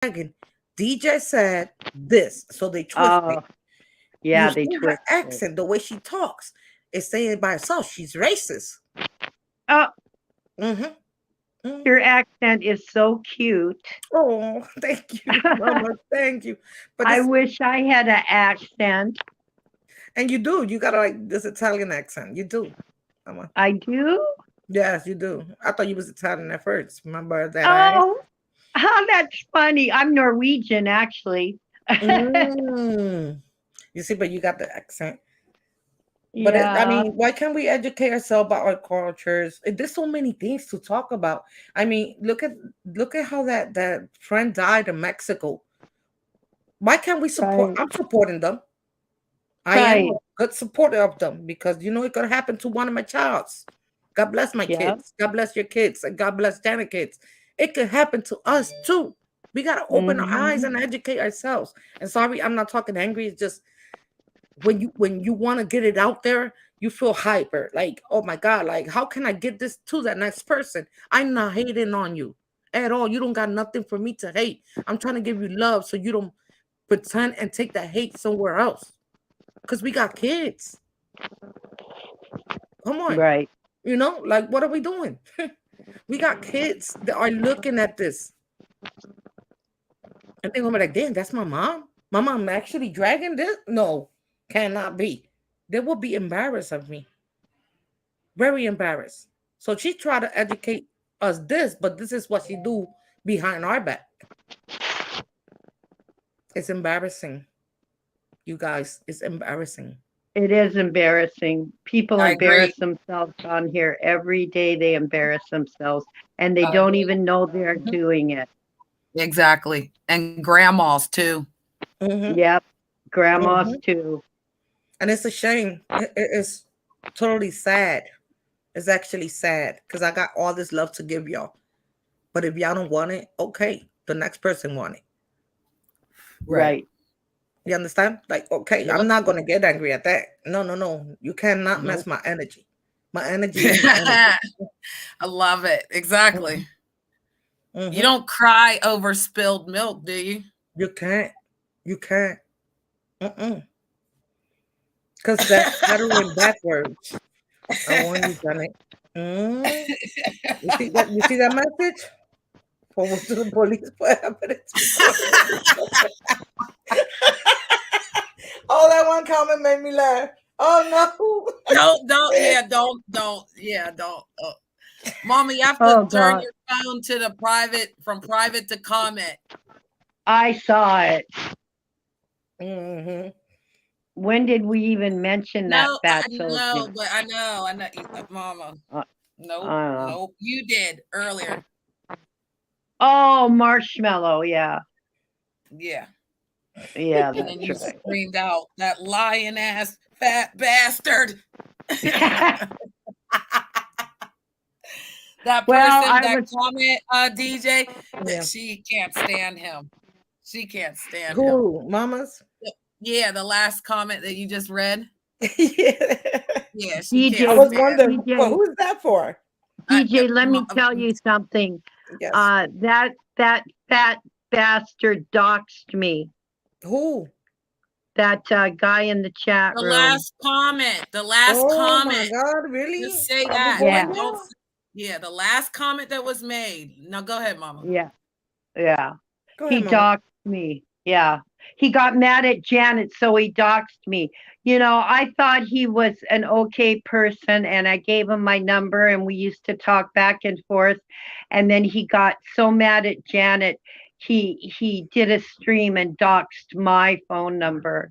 dragging. DJ said this, so they twist it. Oh, You yeah, they see her twist it. accent, the way she talks, is saying by herself she's racist. Oh, Mm-hmm. Mm. your accent is so cute. Oh, thank you, Mama. Thank you. But I it's wish I had an accent. and you do. You got like this Italian accent. You do, Mama. I do? Yes, you do. I thought you was Italian at first. Remember that I asked? Oh, oh, that's funny. I'm Norwegian, actually. Mm. You see, but you got the accent. But I Yeah, mean, why can't we educate ourselves about our cultures? There's so many things to talk about. I mean, look at how that friend died in Mexico. Why can't we support? right, I'm supporting them. I am a right. good supporter of them because it could happen to one of my childs. God bless my Yeah. kids. God bless your kids. And God bless Janet kids. It could happen to us too. We gotta open our eyes Hmm. and educate ourselves. And sorry, I'm not talking angry. It's just when you want to get it out there, you feel hyper. Like, oh my God, like how can I get this to that next person? I'm not hating on you at all. You don't got nothing for me to hate. I'm trying to give you love so you don't pretend and take that hate somewhere else. Because we got kids. Come on. Right. Like what are we doing? We got kids that are looking at this and they're gonna be like, damn, that's my mom. My mom actually dragging this? No, cannot be. They will be embarrassed of me. Very embarrassed. So she tried to educate us this, but this is what she do behind our back. It's embarrassing, you guys. It's embarrassing. It is embarrassing. People I embarrass agree. themselves on here every day. They embarrass themselves and they I don't agree. even know they're Hmm. doing it. Exactly. And grandmas too. Hmm. Yep. Grandmas Hmm. too. And it's a shame. It's totally sad. It's actually sad because I got all this love to give y'all. But if y'all don't want it, okay, the next person want it. Right. Right. You understand? Like, okay, I'm Yep. not gonna get angry at that. No, no, no. You cannot mess Nope. my energy. My energy is my energy. I love it. Exactly. You Mm-hmm. don't cry over spilled milk, do you? You can't. You can't. Mm-mm. Because that's stuttering backwards. I want you, Janet. Mm. You see that? You see that message? Forward to the police for evidence before the police. Oh, that one comment made me laugh. Oh no. Don't, yeah, don't, yeah, don't. Mama, you have to Oh turn God. your phone to the private, from private to comment. I saw it. Mm-hmm. When did we even mention that No, I know, fatso's? but I know, Mama. Uh, Nope, uh, nope. You did earlier. oh, marshmallow. Yeah. Yeah. Yeah, And then that's you right. screamed out, that lying ass fat bastard. That Well, person, I that was, comment, DJ, that Yeah. she can't stand him. She can't stand him. Who? Mamas? Yeah, the last comment that you just read. Yeah. Yeah, she I can't DJ, was stand wondering, him. well, DJ, who's that for? DJ, let me tell you something. Yes. That fat bastard doxed me. Who? That guy in the chat The room. last comment. The last Oh my comment. God, Just really? say Are we that. going Yeah, Don't. there? Yeah, the last comment that was made. Now go ahead, Mama. yeah, yeah. Go ahead, He Mama. doxed me. Yeah. He got mad at Janet, so he doxed me. I thought he was an okay person, and I gave him my number, and we used to talk back and forth. And then he got so mad at Janet, he did a stream and doxed my phone number.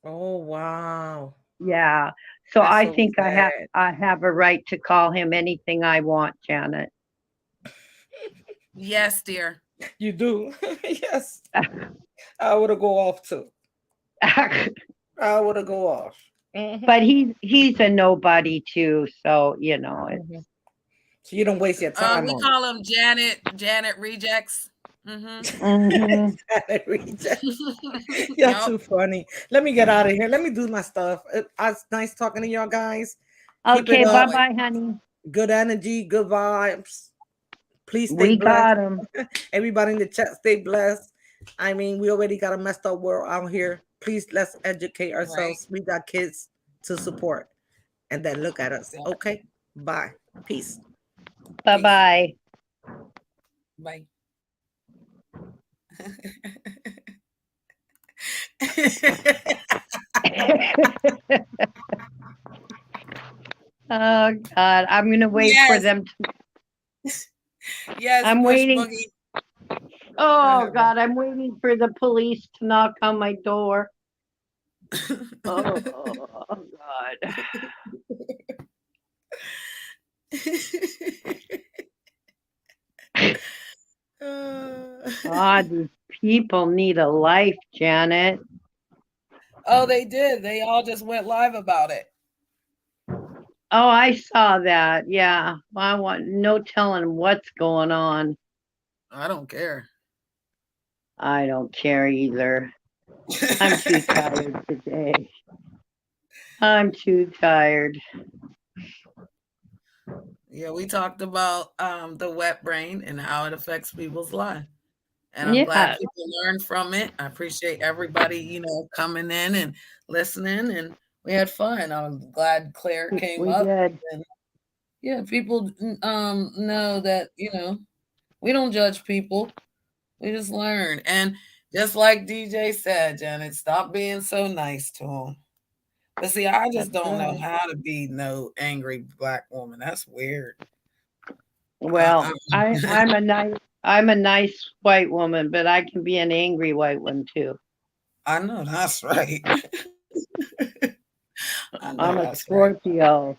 Oh wow. Yeah. So That's I so think sad. I have a right to call him anything I want, Janet. Yes, dear. You do. Yes. I would have go off too. I would have go off. Hmm. But he's a nobody too, so Hmm. So you don't waste your time We on call him Janet. Janet rejects. Mm-hmm. mhm. it. Reject. You're Yep. too funny. Let me get out of here. Let me do my stuff. It's nice talking to y'all guys. Keep it Okay, up. Enjoy. bye-bye, honey. Good energy, good vibes. Please stay We blessed. got them. Everybody in the chat, stay blessed. I mean, we already got a messed up world out here. Please let's educate Right. ourselves. We got kids to support and then look at us. Yeah. Okay. Bye. Peace. Bye-bye. Bye. Oh God, I'm gonna wait for Yes. them to, Yes, I'm push waiting. boogie. Oh ahead, God, I'm waiting for the police to knock on my door. Oh God. God, these people need a life, Janet. Oh, they did. They all just went live about it. Oh, I saw that. Yeah. I want no telling what's going on. I don't care. I don't care either. I'm too tired today. I'm too tired. Yeah, we talked about the wet brain and how it affects people's life. And I'm glad Yeah, people learned from it. I appreciate everybody, coming in and listening, and we had fun. I'm glad Claire came we up. did. And yeah, people know that, we don't judge people. We just learn. And just like DJ said, Janet, stop being so nice to them. But see, I just That's don't know right. how to be no angry black woman. That's weird. Well, I I'm a nice white woman, but I can be an angry white one too. I know that's right. I know I'm a that's right. Scorpio.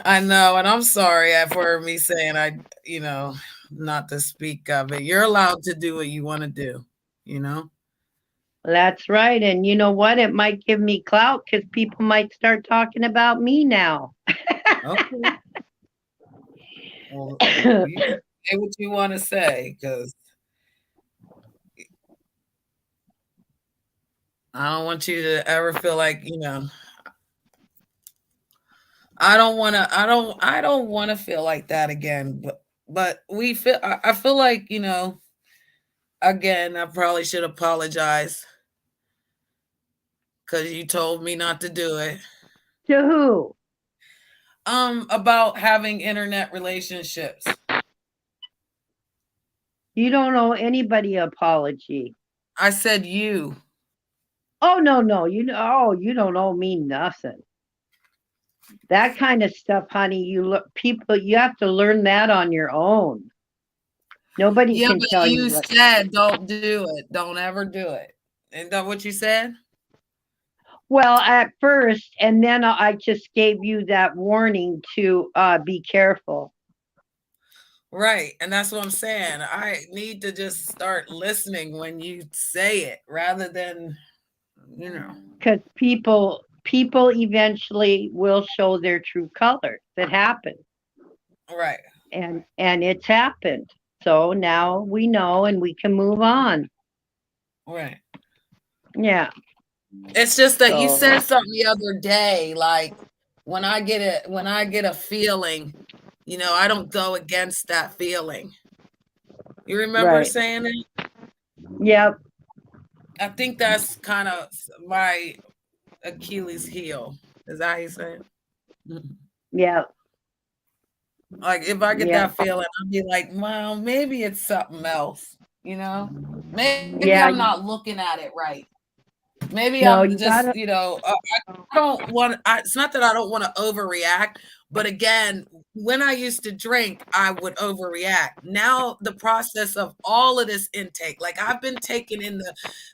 I know, and I'm sorry for me saying not to speak of it. You're allowed to do what you want to do, you know? That's right. And you know what? It might give me clout because people might start talking about me now. Okay. Well, you can say what you want to say because I don't want you to ever feel like, I don't want to feel like that again. But I feel like, again, I probably should apologize because you told me not to do it. To who? About having internet relationships. You don't owe anybody an apology. I said you. Oh no. You don't owe me nothing. That kind of stuff, honey, you have to learn that on your own. Nobody Yeah, can but tell you you what. said don't do it. Don't ever do it. Isn't that what you said? Well, at first, and then I just gave you that warning to be careful. Right. And that's what I'm saying. I need to just start listening when you say it rather than, you know. Because people eventually will show their true colors. It happens. Right. And it's happened. So now we know and we can move on. Right. Yeah. It's just that you So said something the other day, like when I get a feeling, I don't go against that feeling. You remember right. saying it? Yep. I think that's kind of my Achilles heel. Is that how you say it? Mhm. Yep. Like if I get Yep. that feeling, I'll be like, well, maybe it's something else, Maybe Yeah. I'm not looking at it right. Maybe No, I'm you just, gotta I don't want. It's not that I don't want to overreact, but again, when I used to drink, I would overreact. Now the process of all of this intake, like I've been taking in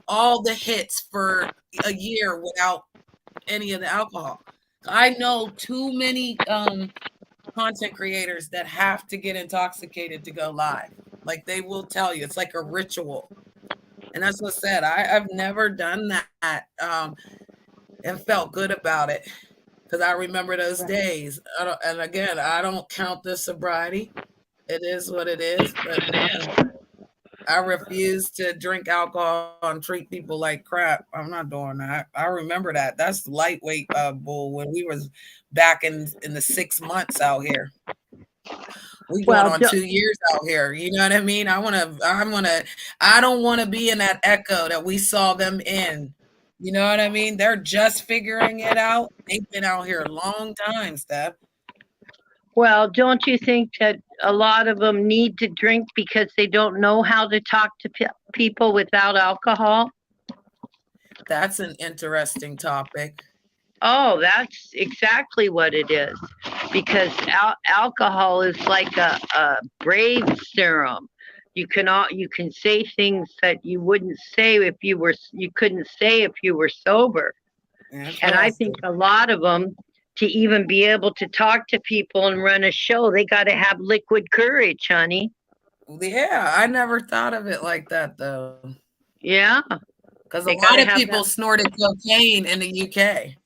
all the hits for a year without any of the alcohol. I know too many content creators that have to get intoxicated to go live. Like they will tell you, it's like a ritual. And that's what I said. I've never done that and felt good about it because I remember those days. And again, I don't count the sobriety. It is what it is. But yeah, I refuse to drink alcohol and treat people like crap. I'm not doing that. I remember that. That's lightweight bull when we was back in the 6 months out here. We going Well, on 2 years out here. You know what I mean? I don't want to be in that echo that we saw them in. You know what I mean? They're just figuring it out. They've been out here a long time, Steph. well, don't you think that a lot of them need to drink because they don't know how to talk to people without alcohol? That's an interesting topic. Oh, that's exactly what it is. Because alcohol is like a brave serum. You can say things that you wouldn't say if you couldn't say if you were sober. And I think Interesting. a lot of them, to even be able to talk to people and run a show, they got to have liquid courage, honey. Yeah, I never thought of it like that though. Yeah, Because a they got lot to of have people that. snorted cocaine in the UK.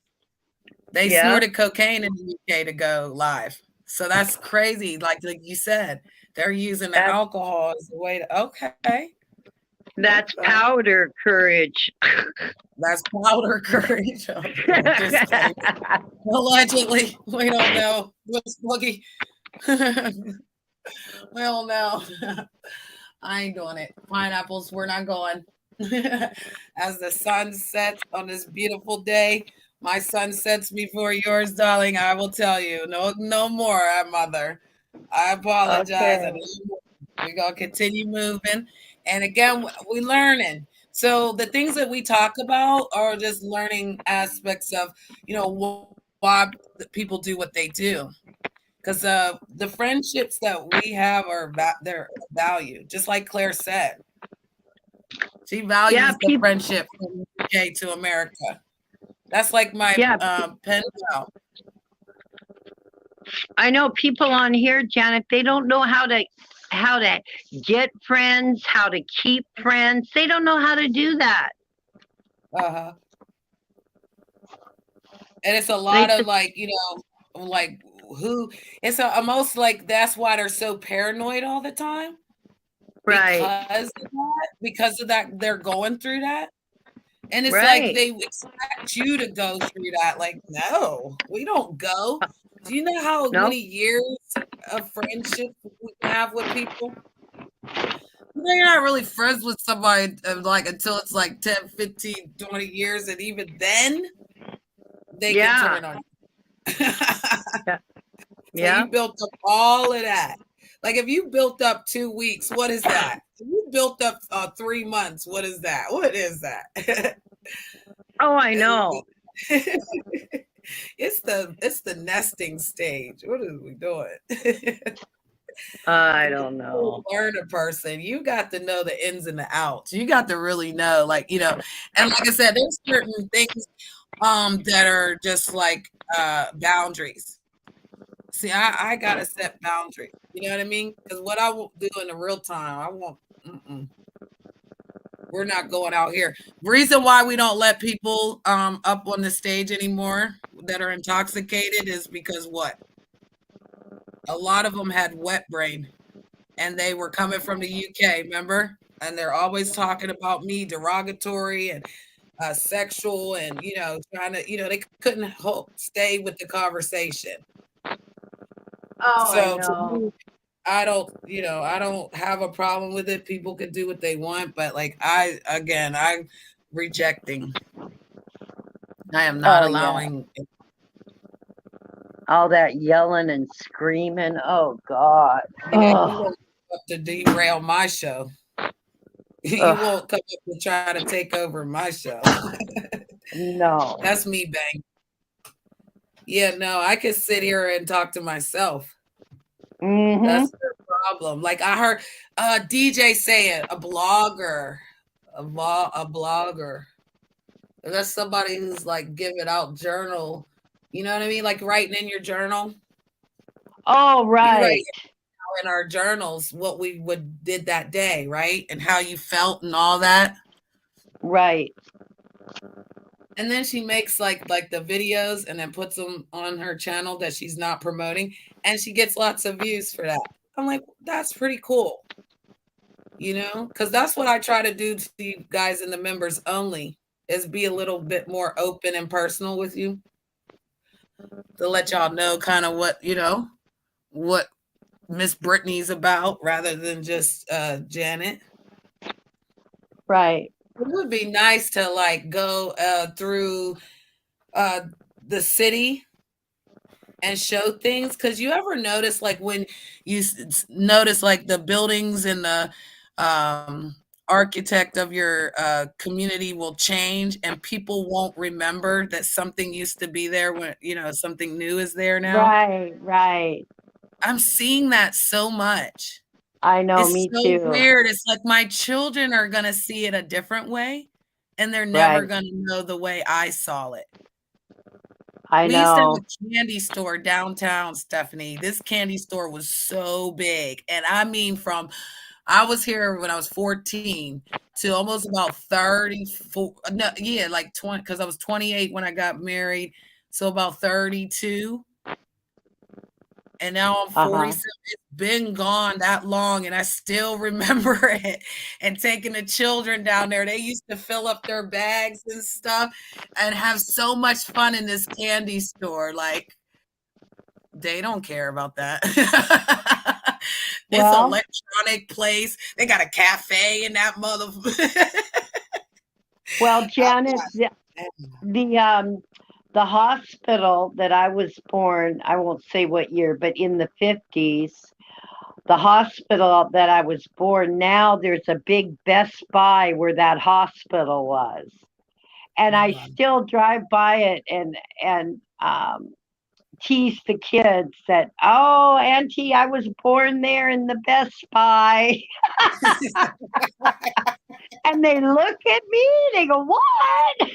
They Yeah, snorted cocaine in the UK to go live. So that's crazy. Like you said, they're using the that's alcohol as a way to okay. that's Okay. powder courage. That's powder courage. Disclaimer. Allegedly. We don't know. What's Boogie? We don't know. I ain't doing it. Pineapples, we're not going. As the sun sets on this beautiful day, my sun sets before yours, darling. I will tell you, no more, mother. I apologize. Okay. We're gonna continue moving, and again, we learning. So the things that we talk about are just learning aspects of, why people do what they do. Because the friendships that we have they're valued, just like Claire said. She Yeah, values the people. friendship from UK to America. That's like my Yeah, pen pal. I know people on here, Janet. They don't know how to get friends, how to keep friends. They don't know how to do that. Uh-huh. And it's a They lot of just like, like who it's almost like that's why they're so paranoid all the time right, because of that they're going through that. And it's like right. they expect you to go through that. Like, no, we don't go. Do you know how No, many years of friendship we can have with people? You're not really friends with somebody like until it's like 10, 15, 20 years. And even then, they can yeah, turn on you. yeah, So yeah. you built up all of that. Like if you built up 2 weeks, what is that? If you built up 3 months, what is that? What is that? Oh, I know. It's the nesting stage. What are we doing? I don't know. Learn a person. You got to know the ins and the outs. You got to really know, and like I said, there's certain things that are just like boundaries. See, I gotta set boundaries. You know what I mean? Because what I won't do in the real time, I won't. We're not going out here. Reason why we don't let people up on the stage anymore that are intoxicated is because what? A lot of them had wet brain and they were coming from the UK, remember? And they're always talking about me derogatory and sexual and, trying to, they couldn't stay with the conversation. Oh, I So to know. me, I don't have a problem with it. People can do what they want, but like I'm rejecting. I am not Oh, yeah. allowing All that yelling and screaming. Oh God. you Oh, won't come up to derail my show. You oh won't come up to try to take over my show. no. That's me, bang. Yeah, no, I could sit here and talk to myself. Mm-hmm. That's the problem. Like I heard DJ say it, a blogger, a blogger. That's somebody who's like giving out journal. You know what I mean? Like writing in your journal. Oh, You write right. in our journals what we did that day, right? And how you felt and all that. Right. And then she makes like the videos and then puts them on her channel that she's not promoting, and she gets lots of views for that. I'm like, that's pretty cool, because that's what I try to do to you guys in the members only is be a little bit more open and personal with you to let y'all know kind of what Miss Brittany's about rather than just Janet. Right. It would be nice to like go through the city and show things, because you ever notice like when you notice like the buildings and the architect of your community will change and people won't remember that something used to be there when something new is there now. Right. I'm seeing that so much. I know, It's me so too. weird. It's like my children are going to see it a different way, and they're never Right. going to know the way I saw it. I We used to have know. a candy store downtown, Stephanie. This candy store was so big. And I mean, I was here when I was 14 to almost about 34. No, yeah, like 20, because I was 28 when I got married. So about 32. And now I'm 47. It's been gone that long, and I still remember it. And taking the children down there, they used to fill up their bags and stuff and have so much fun in this candy store. Like, they don't care about that. It's Well, electronic place. They got a cafe in that mother. well, Janet, the hospital that I was born, I won't say what year, but in the 50s, the hospital that I was born, now there's a big Best Buy where that hospital was. And I still drive by it and tease the kids that, oh, Auntie, I was born there in the Best Buy. And they look at me, they go, what?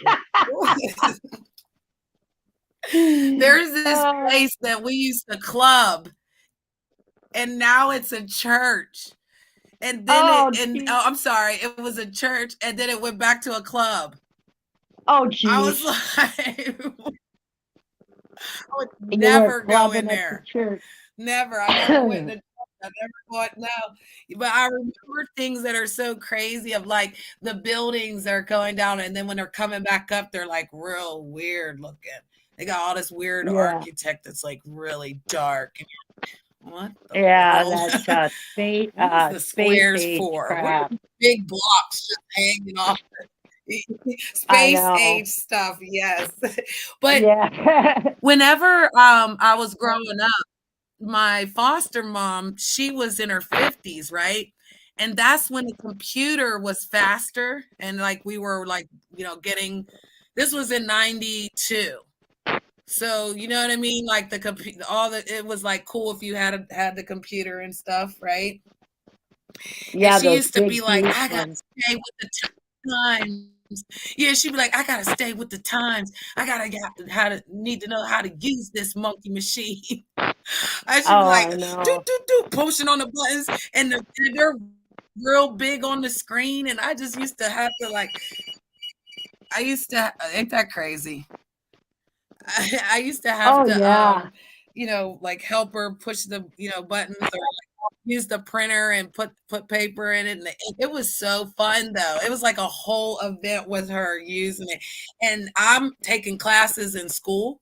There's this place that we used to club, and now it's a church. And then I'm sorry, it was a church, and then it went back to a club. Oh, geez. I was like, I would never go in there. Never. I never went in the church. I never thought, no. But I remember things that are so crazy of like the buildings are going down, and then when they're coming back up, they're like real weird looking. They got all this weird architect that's like really dark. What the hell? That's space, what is the squares space for? crap. What big blocks just hanging off space age stuff, yes. But whenever I was growing up, my foster mom, she was in her 50s, right? And that's when the computer was faster, and like we were like, getting, this was in 92. So, you know what I mean? Like the computer, it was like cool if you had the computer and stuff, right? Yeah, and she used to be like, I gotta stay with the times. Yeah, she'd be like, I gotta stay with the times. I need to know how to use this monkey machine. I should be like, pushing on the buttons, and they're real big on the screen, and I just used to have to like, ain't that crazy? I used to have to, like help her push the, buttons, or like use the printer and put paper in it. And it was so fun though. It was like a whole event with her using it. And I'm taking classes in school.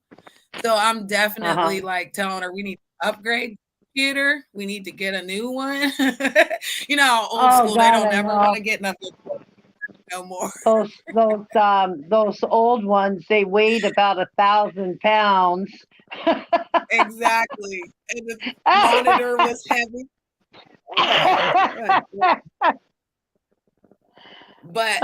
So I'm definitely like telling her we need to upgrade the computer. We need to get a new one. Old school, they don't ever want to get nothing no more. Those old ones, they weighed about 1,000 pounds. Exactly. And the monitor was heavy. But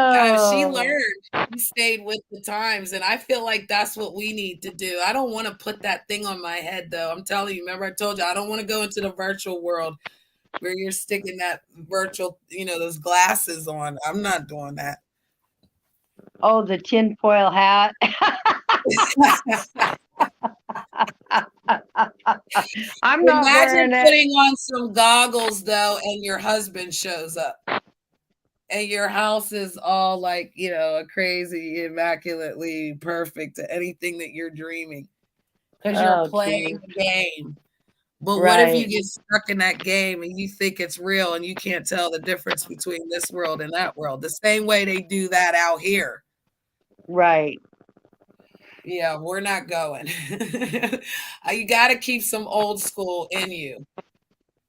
she learned. She stayed with the times, and I feel like that's what we need to do. I don't want to put that thing on my head, though. I'm telling you, remember I told you, I don't want to go into the virtual world where you're sticking that virtual, those glasses on. I'm not doing that. Oh, the tinfoil hat. I'm not Imagine wearing putting on some goggles though, and your husband shows up, and your house is all like, a crazy, immaculately perfect to anything that you're dreaming, because you're playing the game. But what if you get stuck in that game and you think it's real and you can't tell the difference between this world and that world? The same way they do that out here. Right. Yeah, we're not going. You got to keep some old school in you.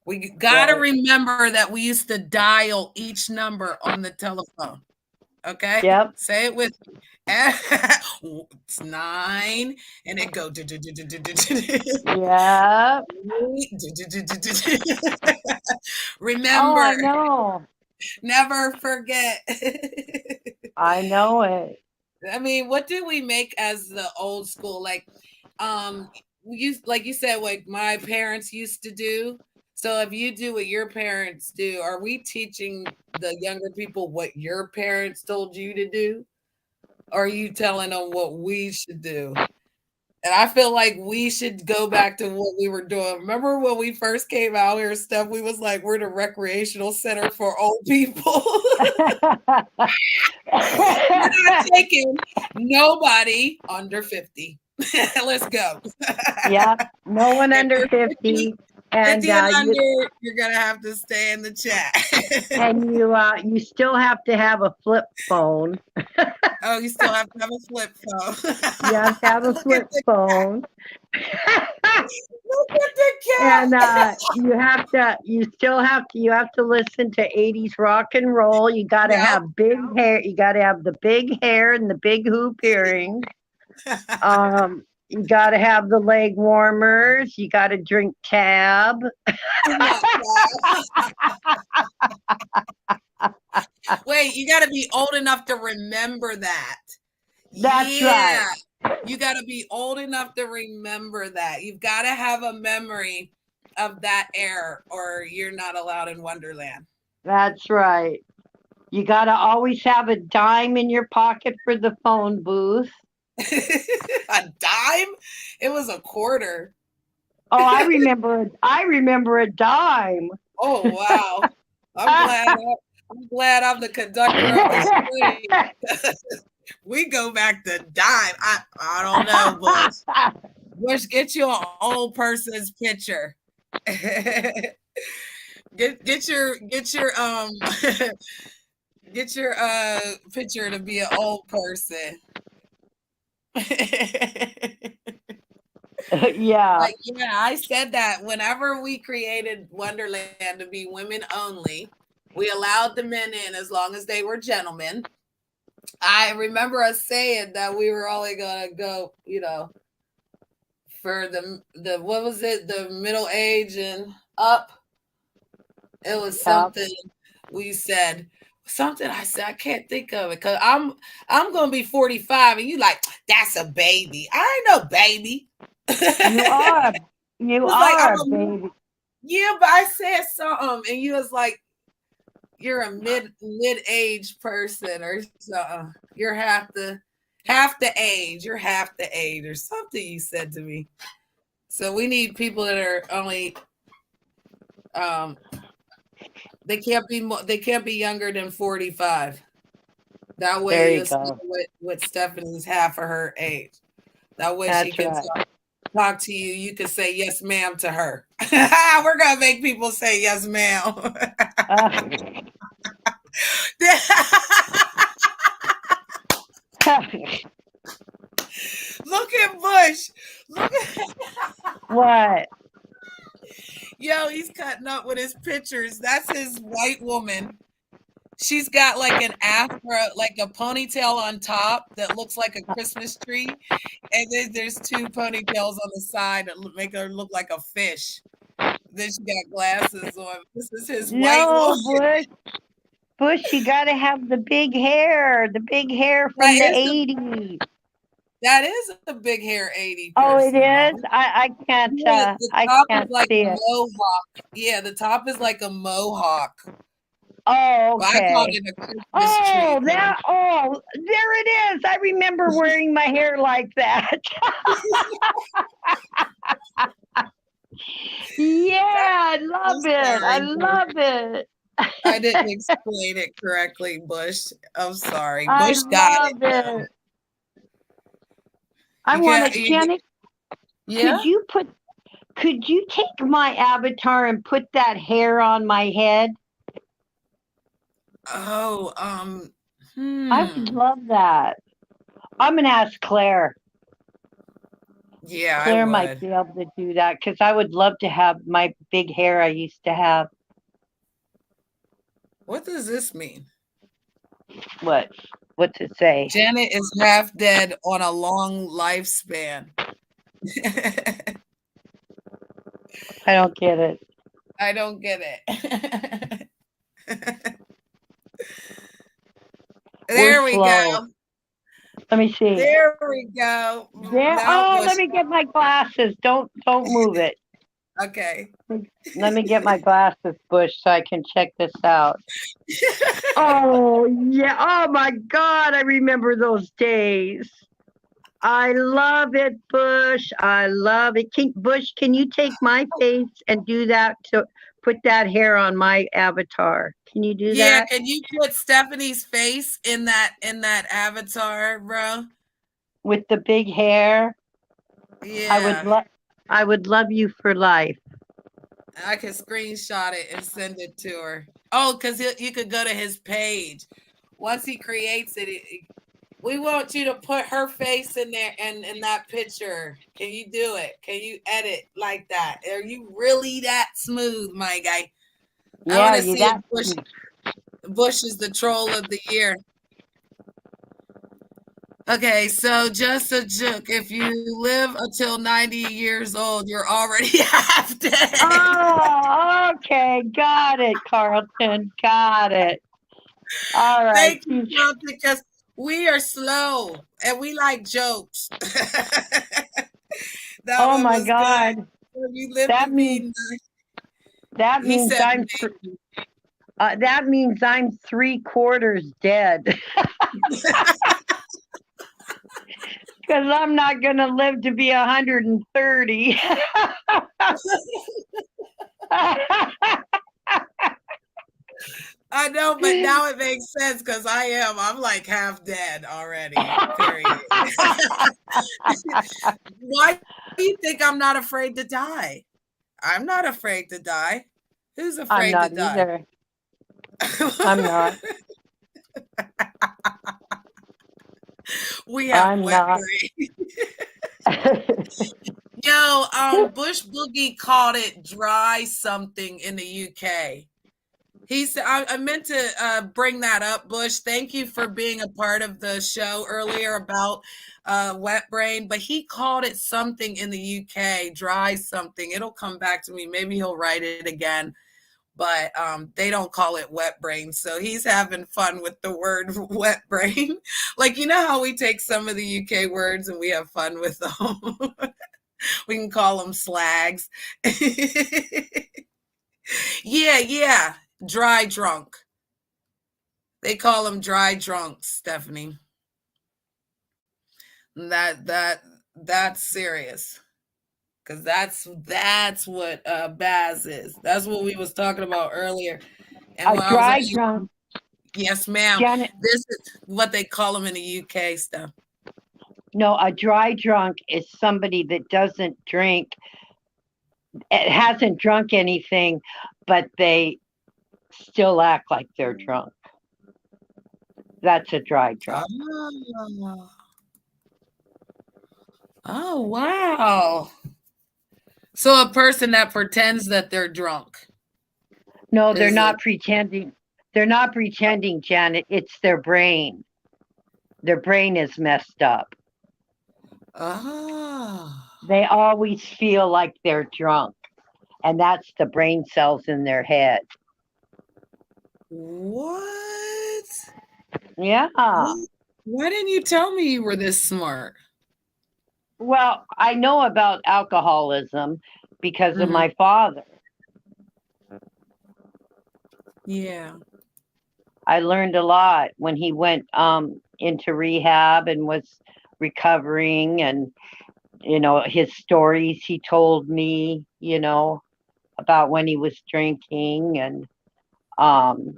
We got to Right. remember that we used to dial each number on the telephone. Okay? Yep. Say it with me. It's 9, and it go. Yep. Oh, I Remember, know. never forget. I know it. I mean, what do we make as the old school? Like, like you said, like my parents used to do. So if you do what your parents do, are we teaching the younger people what your parents told you to do? Or are you telling them what we should do? And I feel like we should go back to what we were doing. Remember when we first came out here, stuff, we was like, we're the recreational center for old people. We're not taking nobody under 50. Let's go. Yep. No one If under you're 50. And 50 and you under, you're gonna have to stay in the chat. and you still have to have a flip phone. Oh, you still have to have a flip phone. You have to have a Look flip at the phone. look at the And cat. you have to listen to 80s rock and roll. You got to Yep. have big hair. You got to have the big hair and the big hoop earrings. You got to have the leg warmers. You got to drink Tab. Wait, you got to be old enough to remember that. That's right. You got to be old enough to remember that. You've got to have a memory of that era, or you're not allowed in Wonderland. That's right. You got to always have a dime in your pocket for the phone booth. A dime? It was a quarter. Oh, I remember a dime. Oh wow! I'm glad I'm the conductor of this train. We go back to dime. I don't know, Bush. Bush, get you an old person's picture. get your get your picture to be an old person. Yeah. Like, yeah, I said that whenever we created Wonderland to be women only, we allowed the men in as long as they were gentlemen. I remember us saying that we were only gonna go, for the what was it, the middle age and up. It was something we said. Something I said, I can't think of it because I'm gonna be 45 and you like, that's a baby. I ain't no baby. You are. You are, baby. Yeah, but I said something and you was like, you're a mid-age person or something. You're half the age. You're half the age or something you said to me. So we need people that are only they can't be younger than 45. That way you'll see what Stephanie's half of her age. That way she can talk to you. You can say yes, ma'am to her. We're gonna make people say yes, ma'am. Look at Bush. Look at what? Yo, he's cutting up with his pictures. That's his white woman. She's got like an afro, like a ponytail on top that looks like a Christmas tree. And then there's 2 ponytails on the side that make her look like a fish. Then she got glasses on. This is his white woman. Bush, you got to have the big hair from the 80s. That is a big hair 80. Oh, it is? I can't, the I top can't is like see a it. mohawk. Yeah, the top is like a mohawk. Oh, okay. But I called it a Christmas tree. There it is. I remember wearing my hair like that. Yeah, I love it. I love it. I didn't explain it correctly, Bush. I'm sorry. Bush got it. I want to, Janet. Yeah. Could you take my avatar and put that hair on my head? Oh, I would love that. I'm gonna ask Claire. Yeah, I Claire might would. be able to do that because I would love to have my big hair I used to have. What does this mean? What? What's it say? Janet is half dead on a long lifespan. I don't get it. I don't get it. There We're we slow. go. Let me see. There we go. There. Now, Oh, Bush. let me get my glasses. Don't move it. Okay. Let me get my glasses, Bush, so I can check this out. Oh yeah. Oh my God, I remember those days. I love it, Bush. I love it. Bush, can you take my face and do that to put that hair on my avatar? Can you do Yeah, that? can you put Stephanie's face in that avatar, bro? With the big hair? Yeah. I would love you for life. I can screenshot it and send it to her. Oh, because you could go to his page. Once he creates it, we want you to put her face in there and in that picture. Can you do it? Can you edit like that? Are you really that smooth, my guy? I Yeah, want to you see if got Bush is the troll of the year. Okay, so just a joke. If you live until 90 years old, you're already half dead. Oh, okay. Got it, Carlton. Got it. All right. Thank you, Carlton, because we are slow and we like jokes. That Oh one my was good. God. If you live That to means be, that he means said, that means I'm 3/4 dead. Because I'm not going to live to be 130. I know, but now it makes sense because I'm like half dead already, period. Why do you think I'm not afraid to die? I'm not afraid to die. Who's I'm afraid to not die? either. I'm not. We have I'm wet not. brain. Yo, Bush Boogie called it dry something in the UK. He said, I meant to bring that up, Bush. Thank you for being a part of the show earlier about wet brain, but he called it something in the UK, dry something. It'll come back to me. Maybe he'll write it again, but they don't call it wet brain. So he's having fun with the word wet brain. Like, you know how we take some of the UK words and we have fun with them? We can call them slags. Yeah. Dry drunk. They call them dry drunks, Stephanie. That's serious. Cause that's what Baz is. That's what we was talking about earlier. And A when I was dry like, drunk. yes, ma'am. Janet, This is what they call them in the UK stuff. no, a dry drunk is somebody that doesn't drink. It hasn't drunk anything, but they still act like they're drunk. That's a dry drunk. Oh, wow. So a person that pretends that they're drunk. No, they're not pretending. They're not pretending, Janet. It's their brain. Their brain is messed up. Oh. They always feel like they're drunk. And that's the brain cells in their head. What? Yeah. Why didn't you tell me you were this smart? Well, I know about alcoholism because of my father. Yeah. I learned a lot when he went into rehab and was recovering, and his stories he told me, about when he was drinking. And when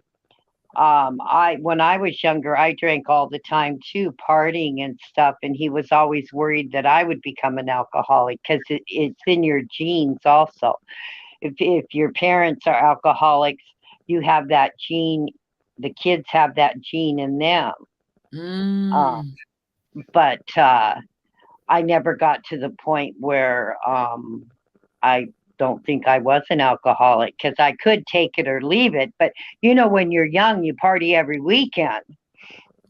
I was younger, I drank all the time too, partying and stuff, and he was always worried that I would become an alcoholic because it's in your genes also. If your parents are alcoholics, you have that gene. The kids have that gene in them. But I never got to the point where I don't think I was an alcoholic because I could take it or leave it. But when you're young, you party every weekend.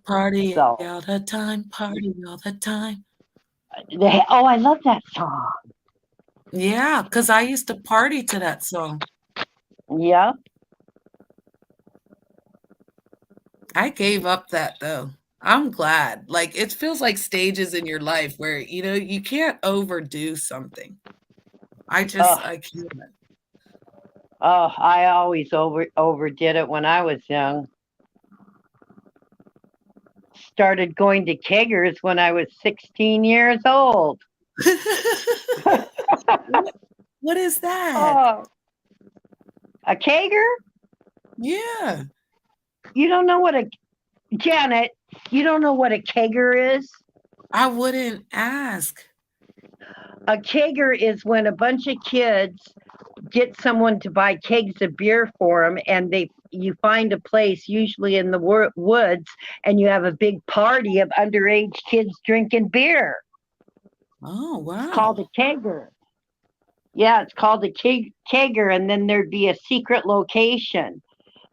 Party So, all the time, party all the time. I love that song. Yeah, because I used to party to that song. Yeah. I gave up that though. I'm glad. Like it feels like stages in your life where you can't overdo something. I Oh, can't. I always overdid it when I was young. Started going to keggers when I was 16 years old. What is that? Oh, a kegger? Yeah. You don't know what a Janet? You don't know what a kegger is? I wouldn't ask. A kegger is when a bunch of kids get someone to buy kegs of beer for them, and you find a place, usually in the woods, and you have a big party of underage kids drinking beer. Oh, It's called wow. a kegger. Yeah, it's called a kegger, and then there'd be a secret location,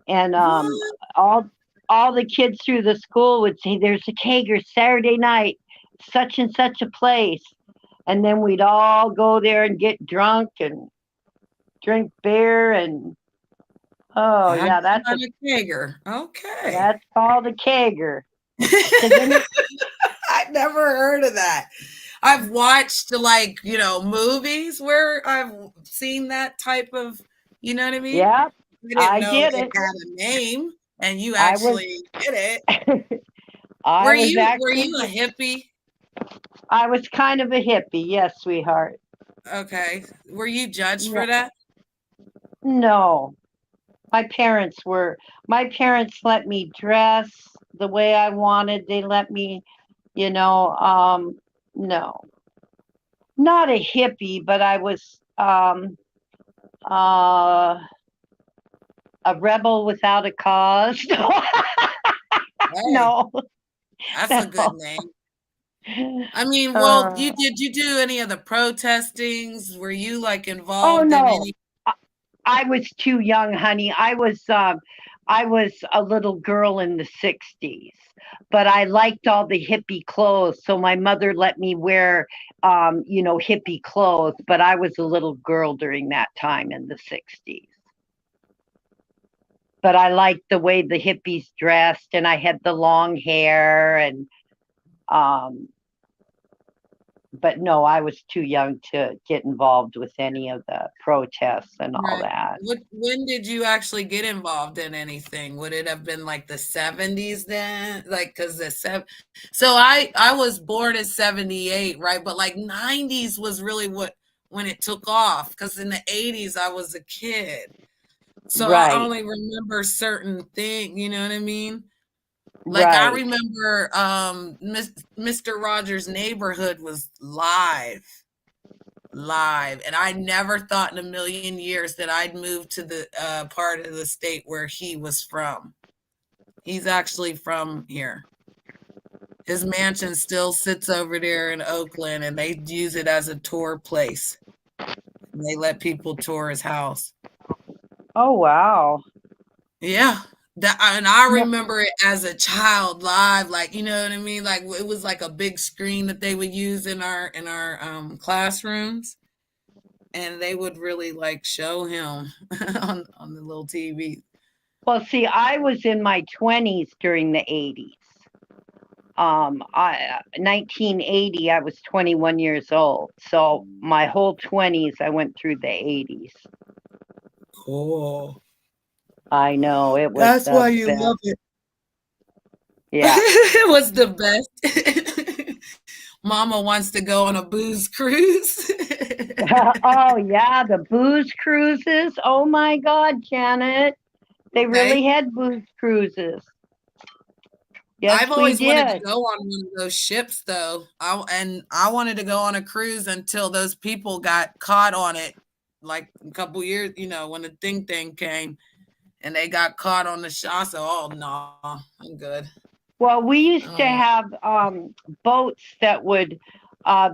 and What? all the kids through the school would say, "There's a kegger Saturday night, such and such a place," and then we'd all go there and get drunk and drink beer, and oh That's yeah, not a kegger. Okay. that's called a kegger. 'Cause then I never heard of that. I've watched movies where I've seen that type of, you know what I mean? yeah, I didn't I know did it it. had a name and you I was actually did it. I was Were actually you a hippie? I was kind of a hippie, yes, sweetheart. Okay. Were you judged Yeah. for that? No, my parents let me dress the way I wanted. They let me, you know, no, not a hippie, but I was uh, a rebel without a cause. Hey, No, that's a good no. name. I mean, well, Uh, did you do any of the protestings? Were you like oh involved in no, any? I was too young, honey. I was a little girl in the '60s, but I liked all the hippie clothes, so my mother let me wear, hippie clothes. But I was a little girl during that time in the '60s. But I liked the way the hippies dressed, and I had the long hair, and um, but no, I was too young to get involved with any of the protests and all Right. that. When did you actually get involved in anything? Would it have been like the 70s then? Like, because so I was born in 78, right? But like 90s was really when it took off. Because in the 80s I was a kid. So I Right, only remember certain things, you know what I mean? Like I right. remember Mr. Rogers' Neighborhood was live, and I never thought in a million years that I'd move to the part of the state where he was from. He's actually from here. His mansion still sits over there in Oakland, and they use it as a tour place. And they let people tour his house. Oh wow. Yeah. And I No, remember it as a child live, like you know what I mean. Like it was like a big screen that they would use in our classrooms, and they would really like show him on the little TV. well, see, I was in my 20s during the '80s. 1980, I was 21 years old. So my whole 20s, I went through the '80s. Cool. I know it was That's the why you best. love it. Yeah. It was the best. Mama wants to go on a booze cruise. Oh yeah, the booze cruises. Oh my God, Janet, they really Okay. had booze cruises. Yes, I've we always wanted to did. go on one of those ships though. I wanted to go on a cruise until those people got caught on it like a couple years, when the thing came and they got caught on the shot. So, oh no, I'm good. Well, we used to Um, have boats that would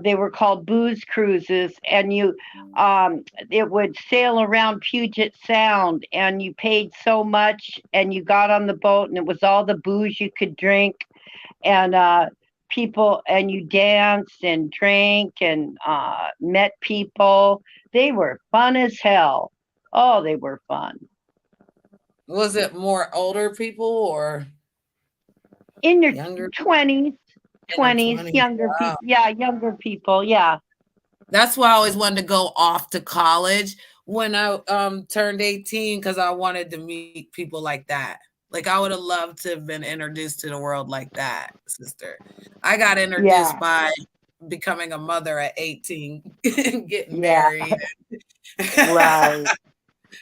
They were called booze cruises, and it would sail around Puget Sound, and you paid so much, and you got on the boat, and it was all the booze you could drink, and people, and you danced and drank and met people. They were fun as hell. Oh, they were fun. Was it more older people or In your younger? 20s, In their 20s, 20s. younger Wow. people. Yeah, younger people. Yeah. That's why I always wanted to go off to college when I turned 18, because I wanted to meet people like that. Like I would have loved to have been introduced to the world like that, sister. I got introduced Yeah. by becoming a mother at 18, getting Yeah. married. Right.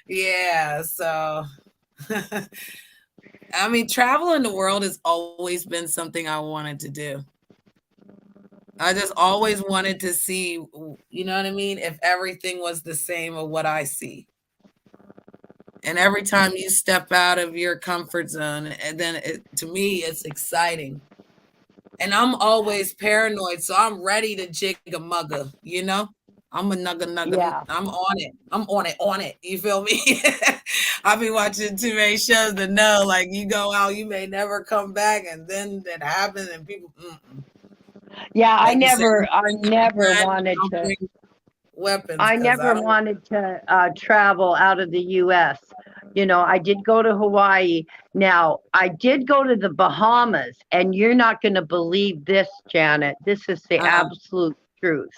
Yeah, so I mean, traveling the world has always been something I wanted to do. I just always wanted to see, you know what I mean? If everything was the same of what I see. And every time you step out of your comfort zone, and then to me, it's exciting. And I'm always paranoid, so I'm ready to jig a mugger, you know? I'm a nugga. Yeah. I'm on it. I'm on it. You feel me? I've been watching too many shows to know, like, you go out, you may never come back, and then that happens, and people, Yeah, I like you said, never bring your gun, wanted I'll to. bring weapons I because I never don't. wanted to travel out of the U.S. I did go to Hawaii. Now, I did go to the Bahamas, and you're not going to believe this, Janet. This is the Uh, absolute truth.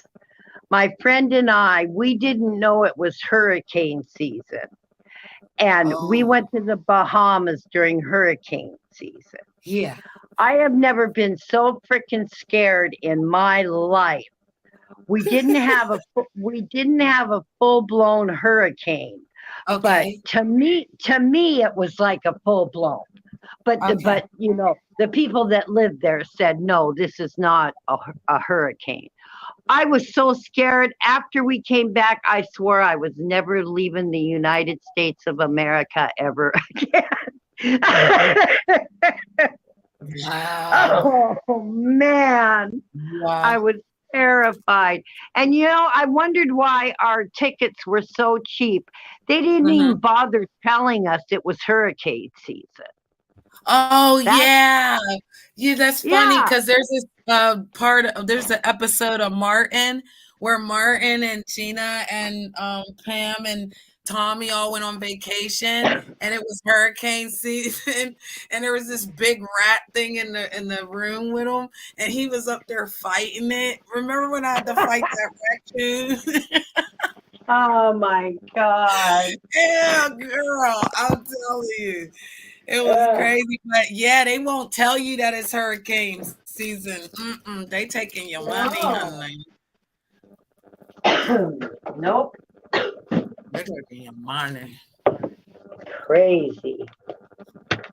My friend and I, we didn't know it was hurricane season. And we oh, went to the Bahamas during hurricane season. yeah. I have never been so freaking scared in my life. We didn't have a full blown hurricane, but Okay. to me it was like a full blown. But Okay. the people that lived there said no, this is not a hurricane. I was so scared. After we came back, I swore I was never leaving the United States of America ever again. Wow. Oh man, I Wow. was terrified. And I wondered why our tickets were so cheap. They didn't Mhm. even bother telling us it was hurricane season. Oh That yeah. Yeah, that's funny Yeah, because there's this there's an episode of Martin where Martin and Gina and Pam and Tommy all went on vacation, and it was hurricane season, and there was this big rat thing in the room with him, and he was up there fighting it. Remember when I had to fight that raccoon? oh my God. Yeah, girl, I'm telling you. It was Ugh. crazy, but yeah, they won't tell you that it's hurricane season. They taking your money, No. honey. Nope. They're taking your money. Crazy.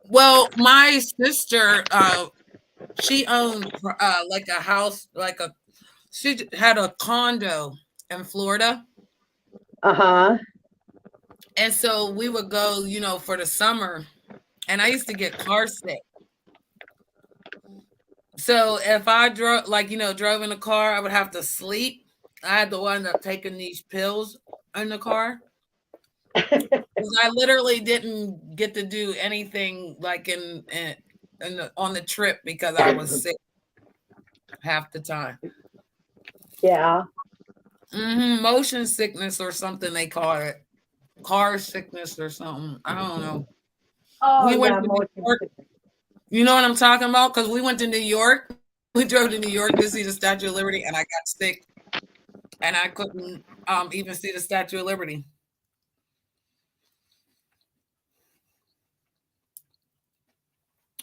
Well, my sister, she owned like a house, she had a condo in Florida, Uh-huh. and so we would go, for the summer, and I used to get car sick. So if I drove, drove in the car, I would have to sleep. I had to wind up taking these pills in the car because I literally didn't get to do anything like on the trip because I was sick half the time. Yeah. Motion sickness or something they call it, car sickness or something. I don't know. Oh We went yeah, to New motion York. sickness. You know what I'm talking about? Because we went to New York. We drove to New York to see the Statue of Liberty, and I got sick, and I couldn't even see the Statue of Liberty.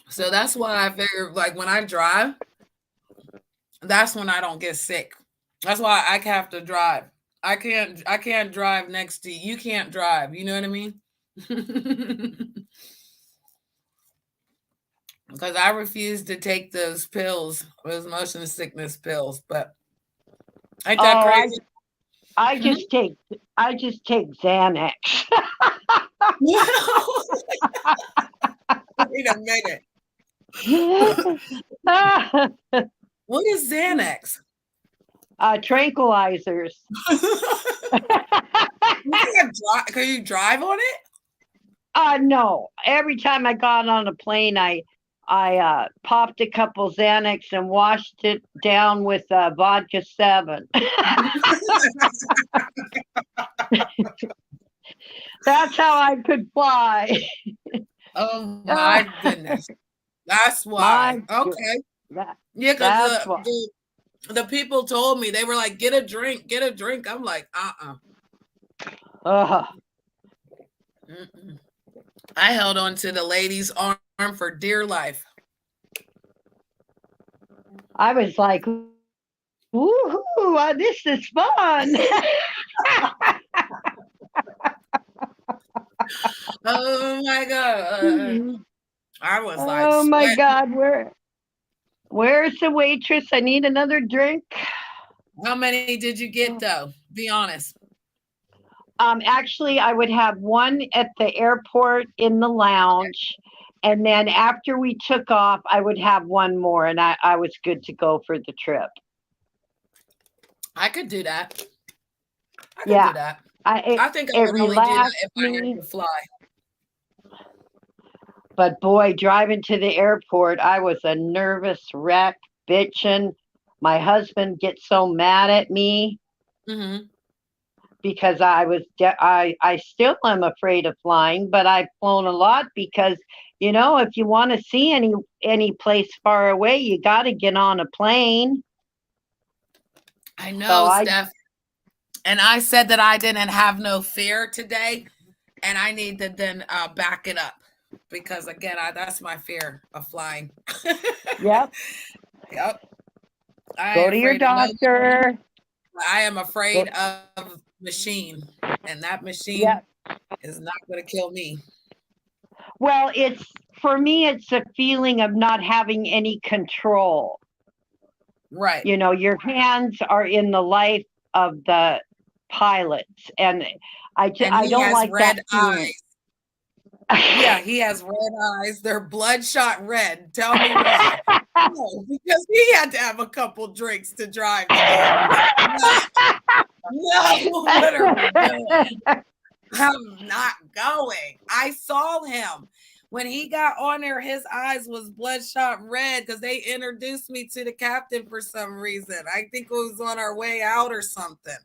So that's why I figure, like, when I drive, that's when I don't get sick. That's why I have to drive. I can't drive next to you. You can't drive. You know what I mean? Because I refuse to take those pills, those motion sickness pills. But ain't that Oh, crazy? I Hmm? just take Xanax. Wait a minute. What is Xanax? Tranquilizers. Can you drive on it? No. Every time I got on a plane, I popped a couple Xanax and washed it down with vodka 7. That's how I could fly. Oh my goodness. That's why. Okay. Yeah, because the people told me, they were like, get a drink. I'm like, Mm-mm. I held on to the lady's arm for dear life. I was like, woohoo, this is fun. Oh my God. I was like, oh my God, where's the waitress? I need another drink. How many did you get though? Be honest. Actually, I would have one at the airport in the lounge. And then after we took off, I would have one more, and I was good to go for the trip. I could do that. I think I would only do that if I had to fly. But boy, driving to the airport, I was a nervous wreck, bitching. My husband gets so mad at me. Mm-hmm. Because I still am afraid of flying, but I've flown a lot because, if you want to see any place far away, you got to get on a plane. I know, Steph. And I said that I didn't have no fear today, and I need to then back it up because, again, that's my fear of flying. Yep. Go to your doctor. I am afraid of machine, and that machine is not going to kill me. Well, for me, it's a feeling of not having any control. Right. Your hands are in the life of the pilots, and I don't like red that eyes. Yeah, he has red eyes. They're bloodshot red. Tell me why. No, because he had to have a couple drinks to drive. No, what are we doing? I'm not going. I saw him. When he got on there, his eyes was bloodshot red because they introduced me to the captain for some reason. I think it was on our way out or something.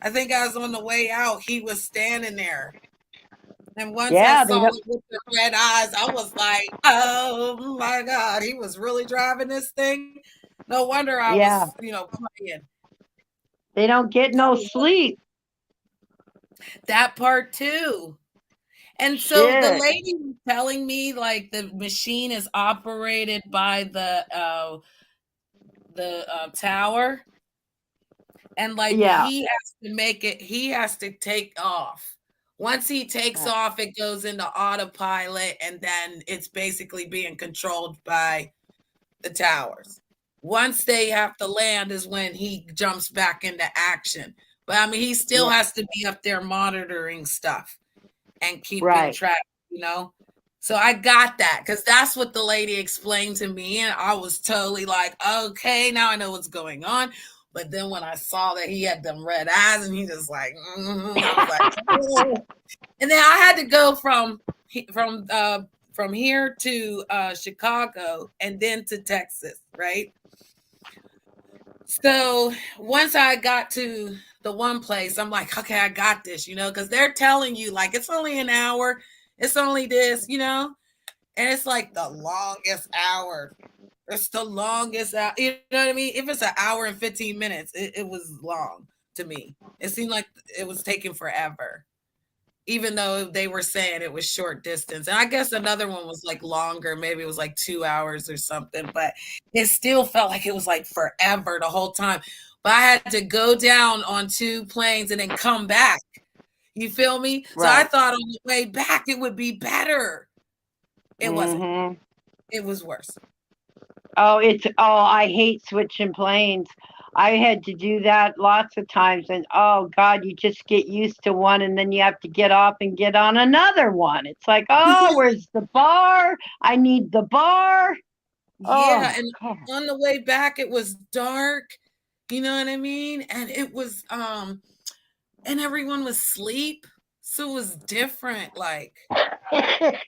I think I was on the way out. He was standing there. And once I saw him with the red eyes, I was like, oh my God, he was really driving this thing. No wonder I was, playing. They don't get no sleep. That part too. And so the lady was telling me like the machine is operated by the tower. And like he has to he has to take off. Once he takes off, it goes into autopilot, and then it's basically being controlled by the towers. Once they have to land is when he jumps back into action. But I mean, he still has to be up there monitoring stuff and keeping track, So I got that because that's what the lady explained to me. And I was totally like, okay, now I know what's going on. But then when I saw that he had them red eyes and he just like, I was like, oh. And then I had to go from here to Chicago and then to Texas, right? So once I got to the one place, I'm like, okay, I got this, because they're telling you like it's only an hour, it's only this, and it's like the longest hour. It's the longest hour. You know what I mean? If it's an hour and 15 minutes, it was long to me. It seemed like it was taking forever, even though they were saying it was short distance. And I guess another one was like longer. Maybe it was like 2 hours or something, but it still felt like it was like forever the whole time. But I had to go down on 2 planes and then come back. You feel me? Right. So I thought on the way back, it would be better. It wasn't. It was worse. I hate switching planes. I had to do that lots of times, and oh God, you just get used to one and then you have to get off and get on another one. It's like, oh, where's the bar? I need the bar. Yeah, and on the way back it was dark You know what I mean? And it was and everyone was asleep. So it was different. Like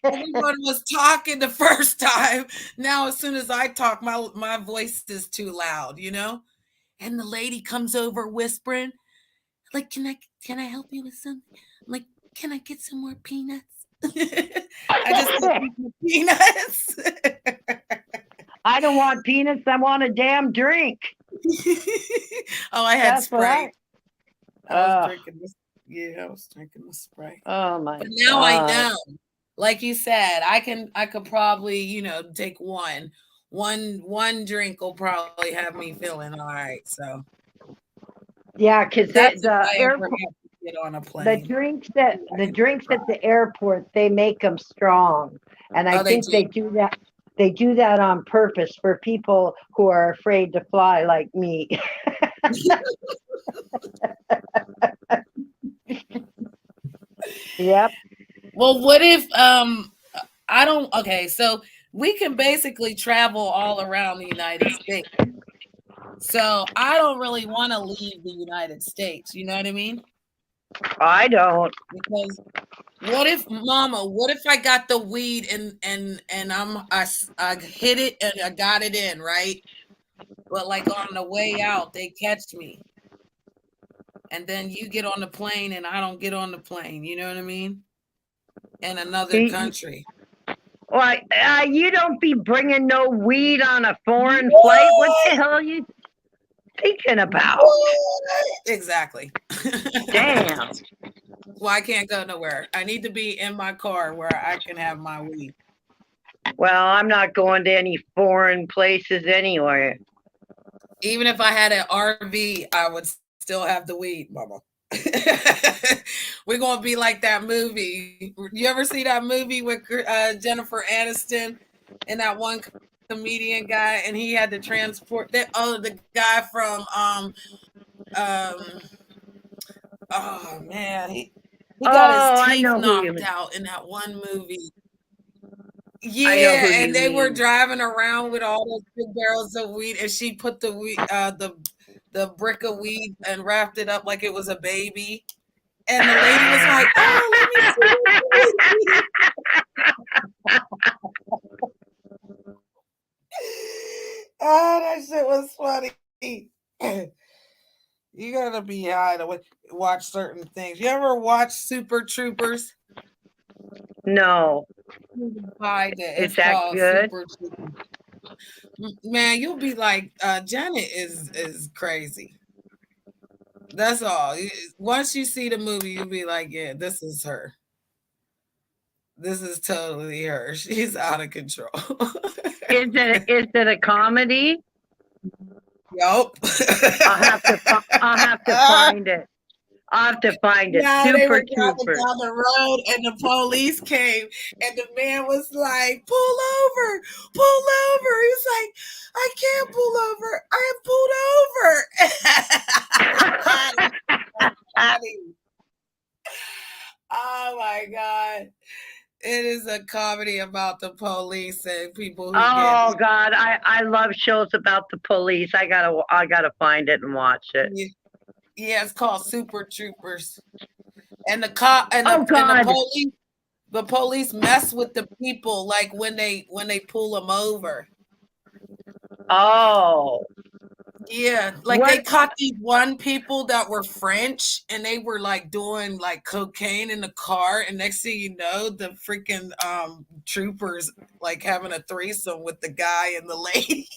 everyone was talking the first time. Now as soon as I talk, my voice is too loud, you know? And the lady comes over whispering, like, can I help you with something? I'm like, can I get some more peanuts? I just need some peanuts. I don't want peanuts. I want a damn drink. Oh, I had That's what Sprite. I was Ugh. drinking this. Yeah, I was drinking the Sprite. Oh my But now I God. know. Like you said, I could probably, take one drink will probably have me feeling all right. So Yeah, because that's if the I ever airport, have to get on a the plane. drinks at the airport, they make them strong, and I Oh, they think do? they do that. They do that on purpose for people who are afraid to fly, like me. Yep. Well, what if I don't okay, so we can basically travel all around the United States. So I don't really want to leave the United States, you know what I mean? I don't. Because what if I got the weed and I hit it and I got it in, right? But like on the way out, they catch me. And then you get on the plane and I don't get on the plane, you know what I mean? In another country. Why, you don't be bringing no weed on a foreign flight. What the hell are you thinking about? Exactly. Damn. Well, I can't go nowhere. I need to be in my car where I can have my weed. Well, I'm not going to any foreign places anywhere. Even if I had an RV, I would still have the weed, mama. We're gonna be like that movie. You ever see that movie with Jennifer Aniston and that one comedian guy, and he had to transport that? Oh, the guy from oh man, he got his teeth knocked out in that one movie. Yeah, and they were driving around with all those big barrels of weed, and she put the weed, the brick of weed and wrapped it up like it was a baby. And the lady was like, "Oh, let me see." Oh, that shit was funny. You gotta be high to watch certain things. You ever watch Super Troopers? No. It's that called good? Super Troopers. Man, you'll be like, Janet is crazy. That's all. Once you see the movie, you'll be like, yeah, this is her. This is totally her. She's out of control. Is it a comedy? Yup. I'll have to find it. I'll have to find it. Yeah, Super they were driving Troopers. down the road and the police came and the man was like, pull over. He was like, I can't pull over. I pulled over. Oh my God. It is a comedy about the police and people who Oh God, I love shows about the police. I gotta find it and watch it. Yeah, it's called Super Troopers. And the cop and the police mess with the people like when they pull them over. Oh. Yeah, like they caught these one people that were French and they were like doing like cocaine in the car, and next thing you know, the freaking troopers like having a threesome with the guy and the lady.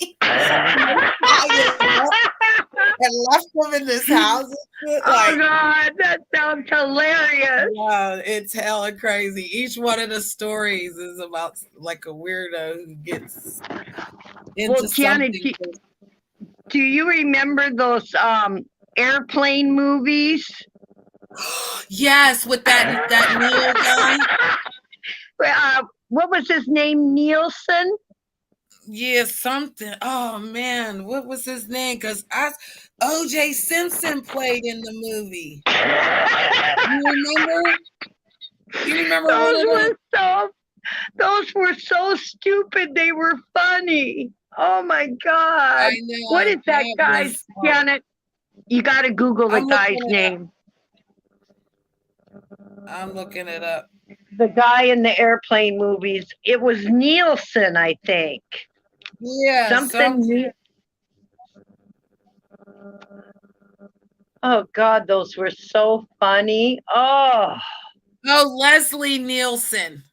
And left them in this house. Oh God, that sounds hilarious. Yeah, it's hella crazy. Each one of the stories is about like a weirdo who gets into Janet, something. do you remember those airplane movies? Yes, with that Neil guy. What was his name? Nielsen? Yeah, something. Oh man, what was his name? Because O.J. Simpson played in the movie. You remember? Those were so stupid. They were funny. Oh my God. I know. What is that guy's, Janet? You got to Google the I'm guy's looking it up. name. I'm looking it up. The guy in the airplane movies. It was Nielsen, I think. Yeah, Something. Oh God, those were so funny. Oh. Oh, Leslie Nielsen.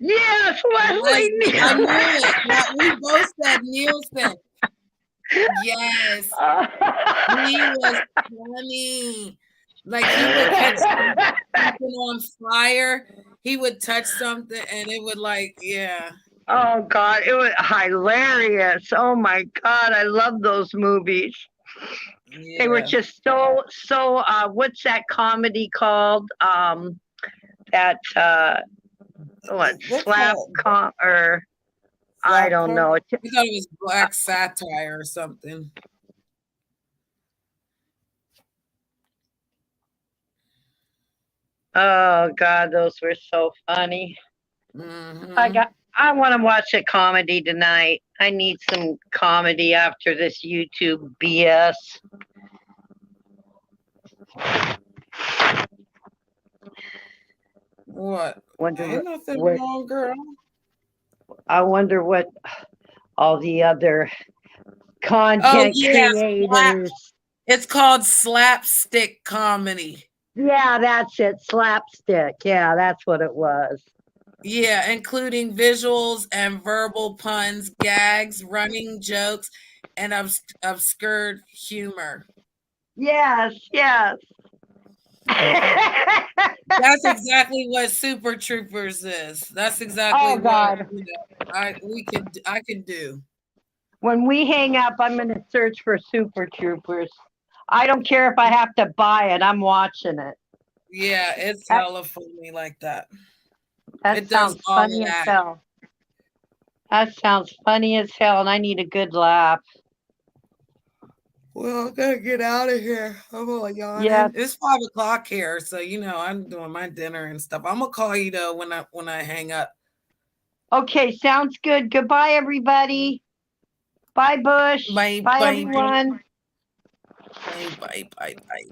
Yes, Leslie Nielsen. I knew it. Yeah, we both said Nielsen. Yes. He was funny. Like he would catch something on fire. He would touch something and it would like, yeah. Oh God, it was hilarious. Oh my God, I love those movies. Yeah. They were just so what's that comedy called? That what slap com or I don't know. I thought it was black satire or something. Oh God, those were so funny. I want to watch a comedy tonight. I need some comedy after this YouTube BS. What? Ain't nothing wrong, girl. I wonder what all the other content creators. It's called slapstick comedy. Yeah, that's it. Slapstick. Yeah, that's what it was. Yeah, including visuals and verbal puns, gags, running jokes, and obscure humor. Yes, yes. That's exactly what Super Troopers is. That's exactly what I can do. When we hang up, I'm going to search for Super Troopers. I don't care if I have to buy it. I'm watching it. Yeah, it's hella funny like that. That sounds funny as hell. That sounds funny as hell, and I need a good laugh. Well, I gotta get out of here. I'm all yawning. Yeah. It's 5 o'clock here, so I'm doing my dinner and stuff. I'm gonna call you though when I hang up. Okay, sounds good. Goodbye, everybody. Bye, Bush. Bye, bye everyone. Bye.